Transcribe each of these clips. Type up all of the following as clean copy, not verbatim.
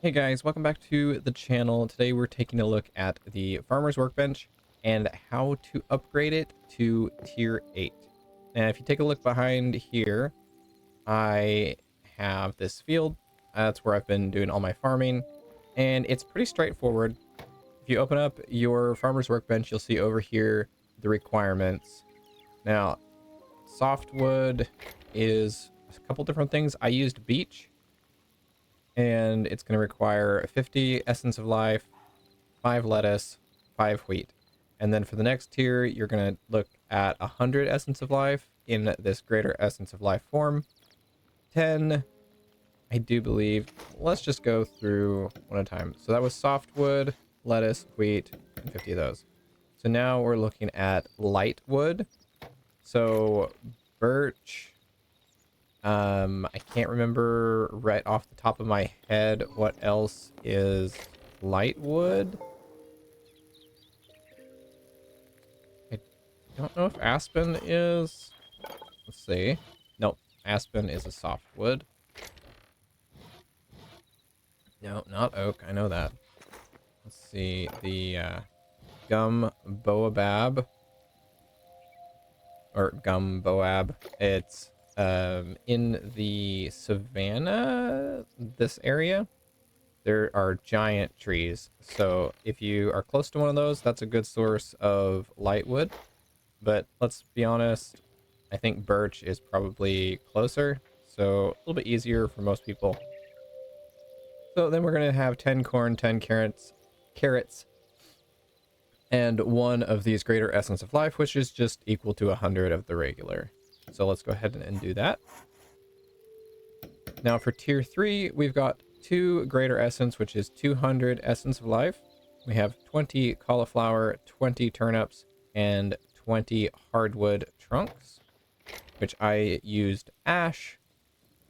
Hey guys, welcome back to the channel. Today we're taking a look at the Farmer's Workbench and how to upgrade it to Tier 8. And if you take a look behind here, I have this field. That's where I've been doing all my farming, and it's pretty straightforward. If you open up your Farmer's Workbench, you'll see over here the requirements. Now, softwood is a couple different things. I used beech, and it's going to require 50 essence of life, 5 lettuce, 5 wheat. And then for the next tier, you're going to look at 100 essence of life in this greater essence of life form. 10, I do believe. Let's just go through one at a time. So that was softwood, lettuce, wheat, and 50 of those. So now we're looking at light wood. So birch, I can't remember right off the top of my head what else is light wood. I don't know if aspen is. Let's see. Nope, aspen is a softwood. No, not oak. I know that. Let's see. The gum boabab or gum boab. It's in the savannah, this area. There are giant trees, so if you are close to one of those, that's a good source of light wood. But let's be honest, I think birch is probably closer, so a little bit easier for most people. So then we're going to have 10 corn, 10 carrots, and one of these greater essence of life, which is just equal to 100 of the regular. So let's go ahead and do that. Now for tier 3, we've got 2 greater essence, which is 200 essence of life. We have 20 cauliflower, 20 turnips, and 20 hardwood trunks, which I used ash.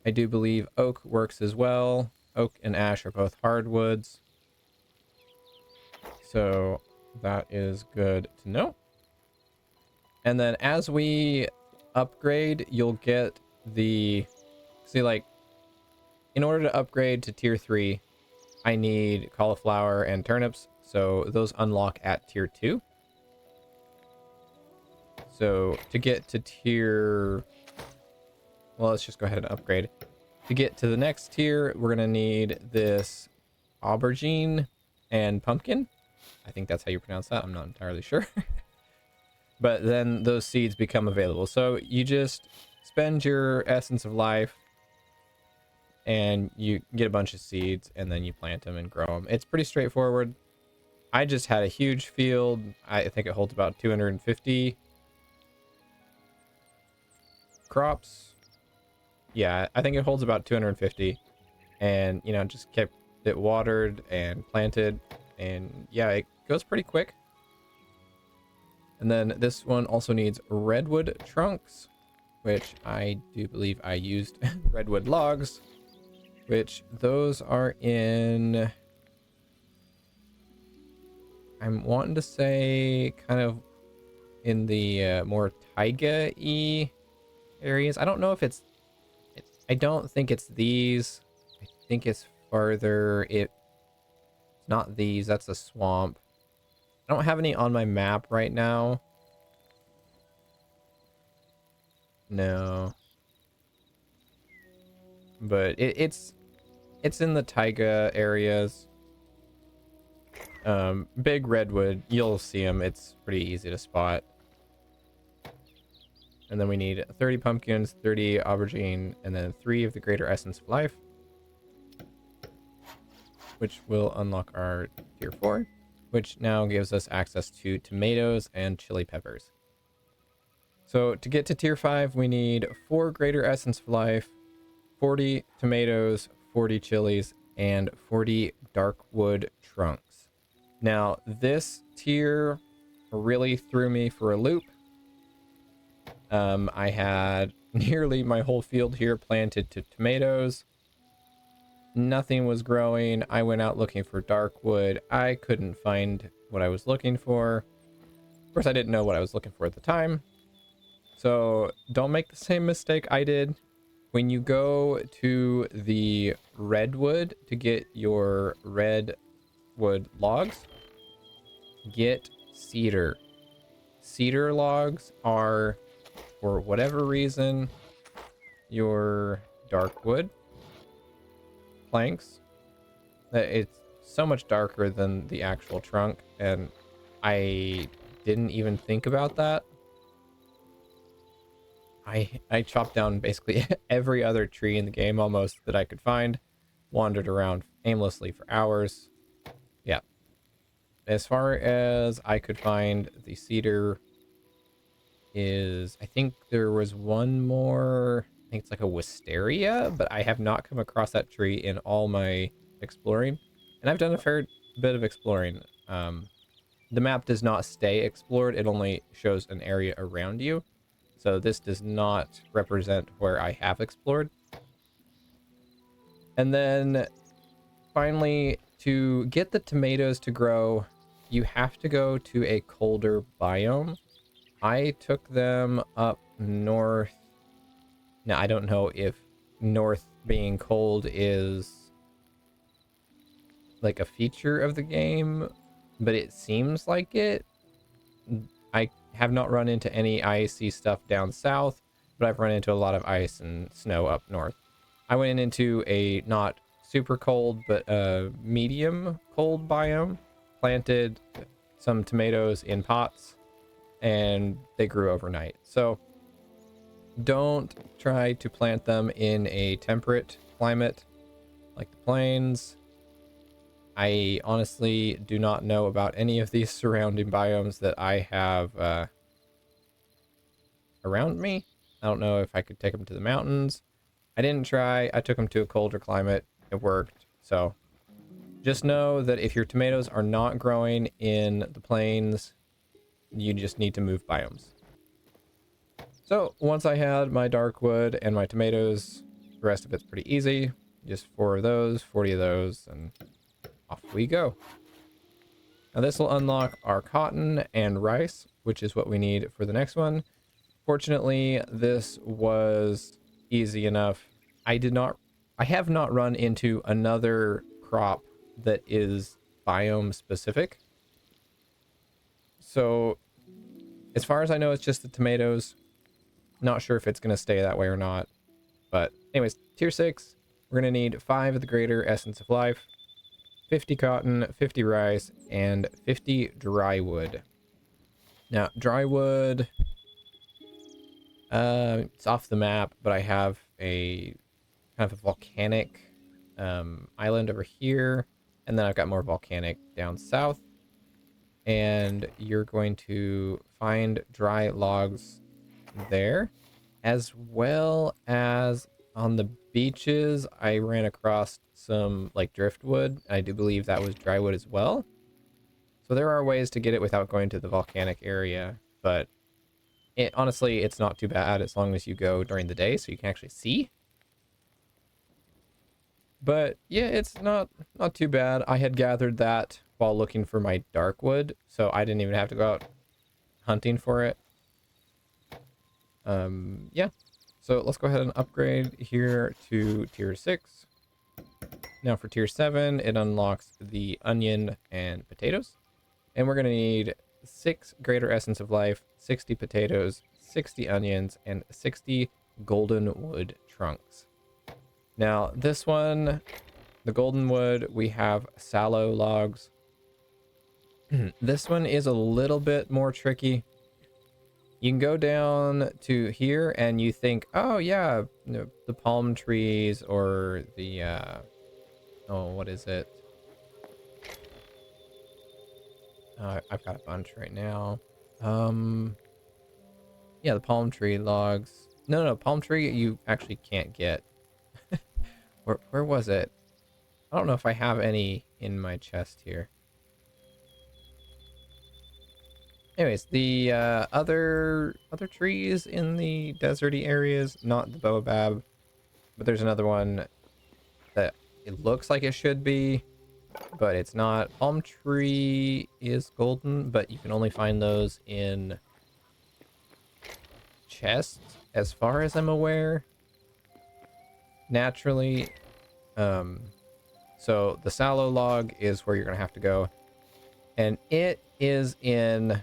I do believe oak works as well. Oak and ash are both hardwoods. So that is good to know. And then as we upgrade, you'll get the... See, like, in order to upgrade to tier 3, I need cauliflower and turnips, so those unlock at tier 2. So to get to tier... Well, let's just go ahead and upgrade. To get to the next tier, we're going to need this aubergine and pumpkin. I think that's how you pronounce that. I'm not entirely sure. But then those seeds become available. So you just spend your essence of life, and you get a bunch of seeds, and then you plant them and grow them. It's pretty straightforward. I just had a huge field. I think it holds about 250 crops. Yeah, I think it holds about 250. And, you know, just kept it watered and planted. And yeah, it goes pretty quick. And then this one also needs redwood trunks, which I do believe I used redwood logs. Which those are in, I'm wanting to say kind of in the more taiga-y areas. I don't know if it's, I don't think it's these. I think it's farther. It's not these. That's a swamp. I don't have any on my map right now. No. But it's in the taiga areas. Big redwood, you'll see them. It's pretty easy to spot. And then we need 30 pumpkins, 30 aubergine, and then 3 of the greater essence of life, which will unlock our tier 4, which now gives us access to tomatoes and chili peppers. So to get to tier 5, we need 4 greater essence of life, 40 tomatoes, 40 chilies, and 40 dark wood trunks. Now, this tier really threw me for a loop. I had nearly my whole field here planted to tomatoes. Nothing was growing. I went out looking for dark wood. I couldn't find what I was looking for. Of course, I didn't know what I was looking for at the time. So don't make the same mistake I did. when you go to the redwood to get your redwood logs, get cedar. Cedar logs are, for whatever reason, your dark wood planks. It's so much darker than the actual trunk, and I didn't even think about that. I chopped down basically every other tree in the game almost that I could find, wandered around aimlessly for hours. Yeah, as far as I could find, the cedar is, I think there was one more, I think it's like a wisteria, but I have not come across that tree in all my exploring, and I've done a fair bit of exploring. The map does not stay explored, it only shows an area around you, so this does not represent where I have explored. And then finally, to get the tomatoes to grow, you have to go to a colder biome. I took them up north. Now, I don't know if north being cold is like a feature of the game, but it seems like it. I have not run into any icy stuff down south, but I've run into a lot of ice and snow up north. I went into a not super cold, but a medium cold biome, planted some tomatoes in pots, and they grew overnight. So don't try to plant them in a temperate climate like the plains. I honestly do not know about any of these surrounding biomes that I have around me. I don't know if I could take them to the mountains. I didn't try. I took them to a colder climate. It worked. So just know that if your tomatoes are not growing in the plains, you just need to move biomes. So once I had my dark wood and my tomatoes, the rest of it's pretty easy. Just 4 of those, 40 of those, and off we go. Now this will unlock our cotton and rice, which is what we need for the next one. Fortunately, this was easy enough. I have not run into another crop that is biome specific. So as far as I know, it's just the tomatoes. Not sure if it's going to stay that way or not. But anyways, tier 6, we're going to need 5 of the greater essence of life, 50 cotton, 50 rice, and 50 dry wood. Now, dry wood, it's off the map, but I have a kind of a volcanic island over here, and then I've got more volcanic down south. And you're going to find dry logs there, as well as on the beaches. I ran across some like driftwood. I do believe that was dry wood as well. So there are ways to get it without going to the volcanic area, but honestly, it's not too bad as long as you go during the day so you can actually see. But yeah, it's not too bad. I had gathered that while looking for my dark wood, so I didn't even have to go out hunting for it. Yeah. So let's go ahead and upgrade here to tier 6. Now for tier 7, it unlocks the onion and potatoes. And we're going to need 6 greater essence of life, 60 potatoes, 60 onions, and 60 golden wood trunks. Now this one, the golden wood, we have sallow logs. This one is a little bit more tricky. You can go down to here and you think, oh yeah, the palm trees or the, oh, what is it? I've got a bunch right now. Yeah, the palm tree logs. No, palm tree you actually can't get. Where was it? I don't know if I have any in my chest here. Anyways, the other trees in the deserty areas, not the baobab, but there's another one that it looks like it should be, but it's not. Palm tree is golden, but you can only find those in chests, as far as I'm aware. naturally. So the sallow log is where you're gonna have to go, and it is in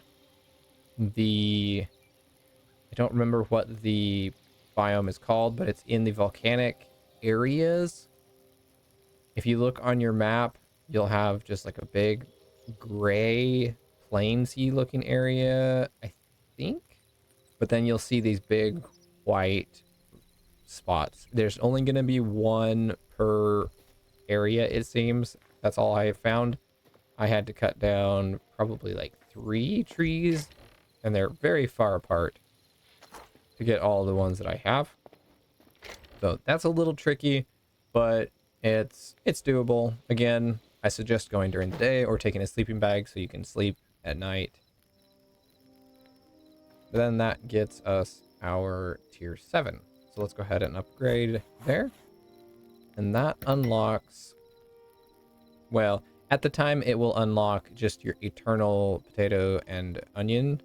the, I don't remember what the biome is called, but it's in the volcanic areas. If you look on your map, you'll have just like a big gray plainsy looking area, I think. But then you'll see these big white spots. There's only going to be one per area, it seems. That's all I have found. I had to cut down probably like 3 trees, and they're very far apart to get all the ones that I have. So that's a little tricky, but it's doable. Again, I suggest going during the day or taking a sleeping bag so you can sleep at night. But then that gets us our tier 7. So let's go ahead and upgrade there. And that unlocks, well, at the time it will unlock just your eternal potato and onion.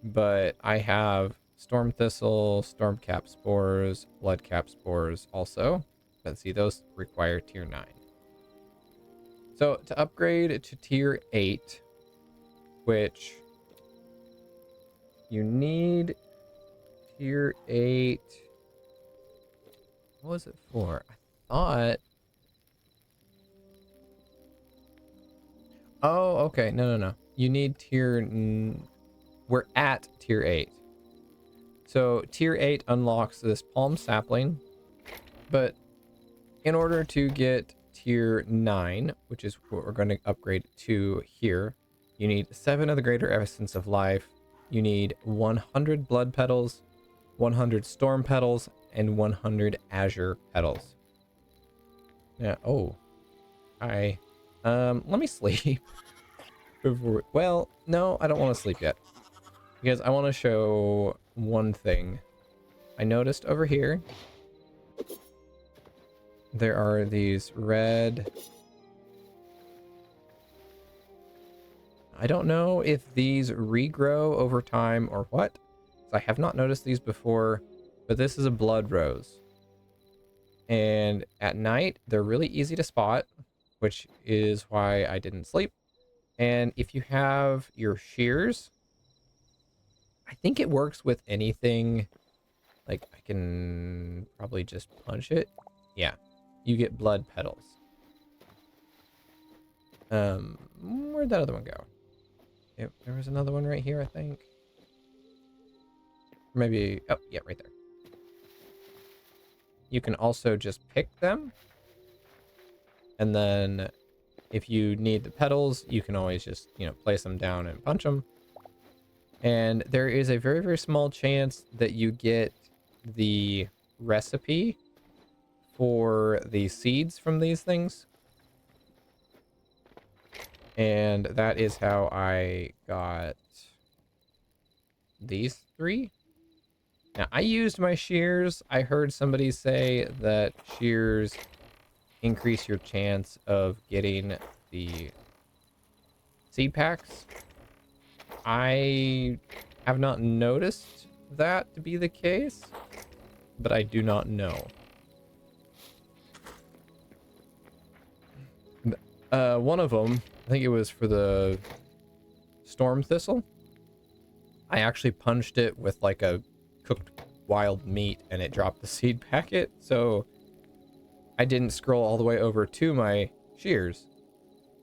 But I have storm thistle, storm cap spores, blood cap spores also. But see, those require tier 9. So to upgrade to tier 8, which you need tier 8. What was it for? I thought. Oh, okay. No. You need tier. We're at tier 8. So tier 8 unlocks this palm sapling. But in order to get tier 9, which is what we're going to upgrade to here, you need 7 of the greater essence of life. You need 100 blood petals, 100 storm petals, and 100 azure petals. Yeah. Oh, let me sleep before. Well, no, I don't want to sleep yet because I want to show one thing. I noticed over here there are these red. I don't know if these regrow over time or what. I have not noticed these before, but this is a blood rose. And at night, they're really easy to spot, which is why I didn't sleep. And if you have your shears, I think it works with anything. Like, I can probably just punch it. Yeah, you get blood petals. Where'd that other one go? There was another one right here, I think. Maybe, oh, yeah, right there. You can also just pick them. And then if you need the petals, you can always just, place them down and punch them. And there is a very, very small chance that you get the recipe for the seeds from these things. And that is how I got these 3. Now, I used my shears. I heard somebody say that shears increase your chance of getting the seed packs. I have not noticed that to be the case, but I do not know. One of them, I think it was for the storm thistle. I actually punched it with like a cooked wild meat and it dropped the seed packet, so I didn't scroll all the way over to my shears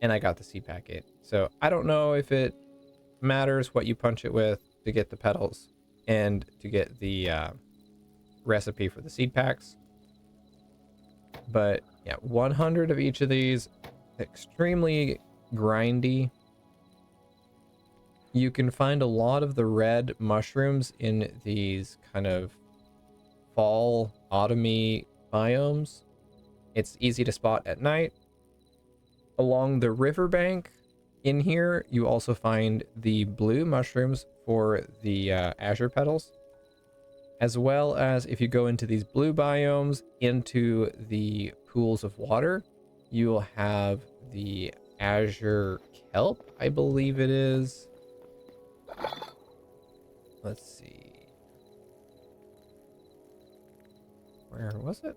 and I got the seed packet. So I don't know if it matters what you punch it with to get the petals and to get the recipe for the seed packs, but yeah, 100 of each of these, extremely grindy. You can find a lot of the red mushrooms in these kind of fall, autumny biomes. It's easy to spot at night. Along the riverbank in here, you also find the blue mushrooms for the azure petals. As well as if you go into these blue biomes, into the pools of water, you'll have the azure kelp, I believe it is. Let's see. where was it?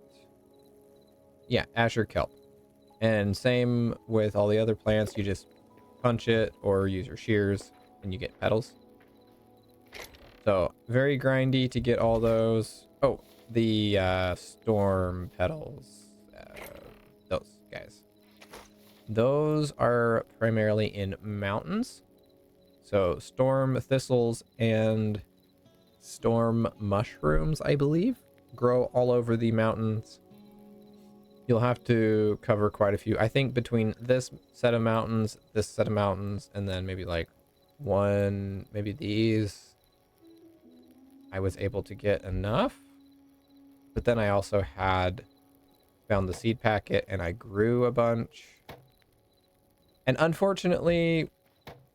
Yeah, azure kelp. And same with all the other plants. You just punch it or use your shears and you get petals. So very grindy to get all those. Oh, the storm petals. Those guys. Those are primarily in mountains. So storm thistles and storm mushrooms, I believe, grow all over the mountains. You'll have to cover quite a few. I think between this set of mountains, and then maybe like one, maybe these, I was able to get enough. But then I also had found the seed packet and I grew a bunch. And unfortunately,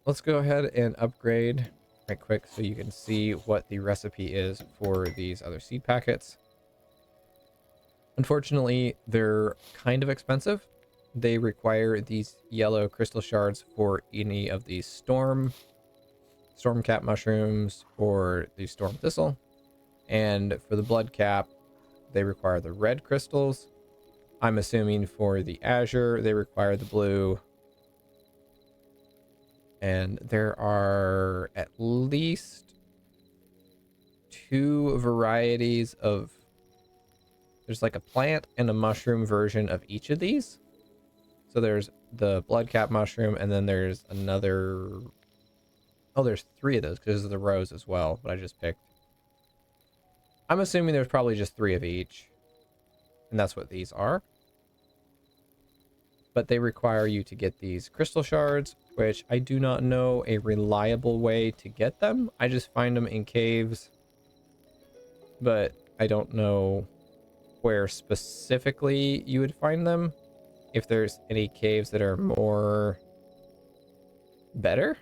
let's go ahead and upgrade right quick so you can see what the recipe is for these other seed packets. Unfortunately, they're kind of expensive. They require these yellow crystal shards for any of these storm cap mushrooms or the storm thistle. And for the blood cap, they require the red crystals. I'm assuming for the azure, they require the blue. And there are at least 2 varieties of... There's like a plant and a mushroom version of each of these. So there's the blood cap mushroom, and then there's another... Oh, there's 3 of those because of the rose as well, but I just picked. I'm assuming there's probably just 3 of each. And that's what these are. But they require you to get these crystal shards, which I do not know a reliable way to get them. I just find them in caves, but I don't know where specifically you would find them. If there's any caves that are more better,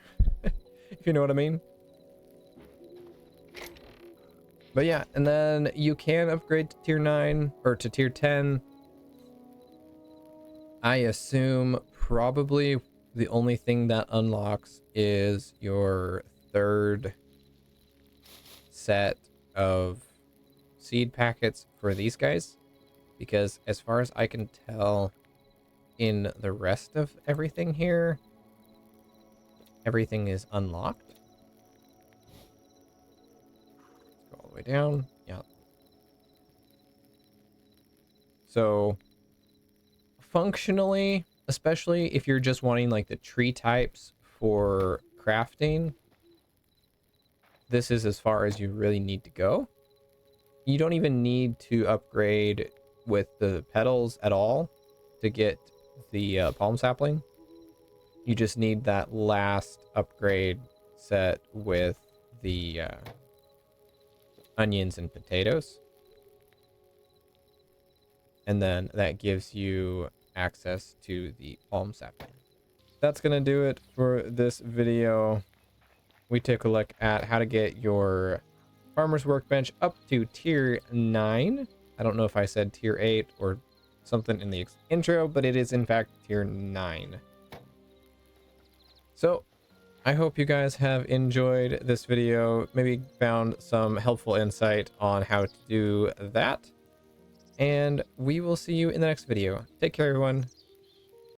if you know what I mean. But yeah, and then you can upgrade to tier 9 or to tier 10. I assume probably the only thing that unlocks is your 3rd set of seed packets for these guys, because as far as I can tell, in the rest of everything here, everything is unlocked. Let's go all the way down. Yeah. So functionally, especially if you're just wanting like the tree types for crafting, this is as far as you really need to go. You don't even need to upgrade with the petals at all to get the palm sapling. You just need that last upgrade set with the onions and potatoes. And then that gives you access to the palm sapling. That's going to do it for this video. We took a look at how to get your farmer's workbench up to tier 9. I don't know if I said tier 8 or something in the intro, but it is in fact tier 9. So I hope you guys have enjoyed this video, maybe found some helpful insight on how to do that. And we will see you in the next video. Take care, everyone.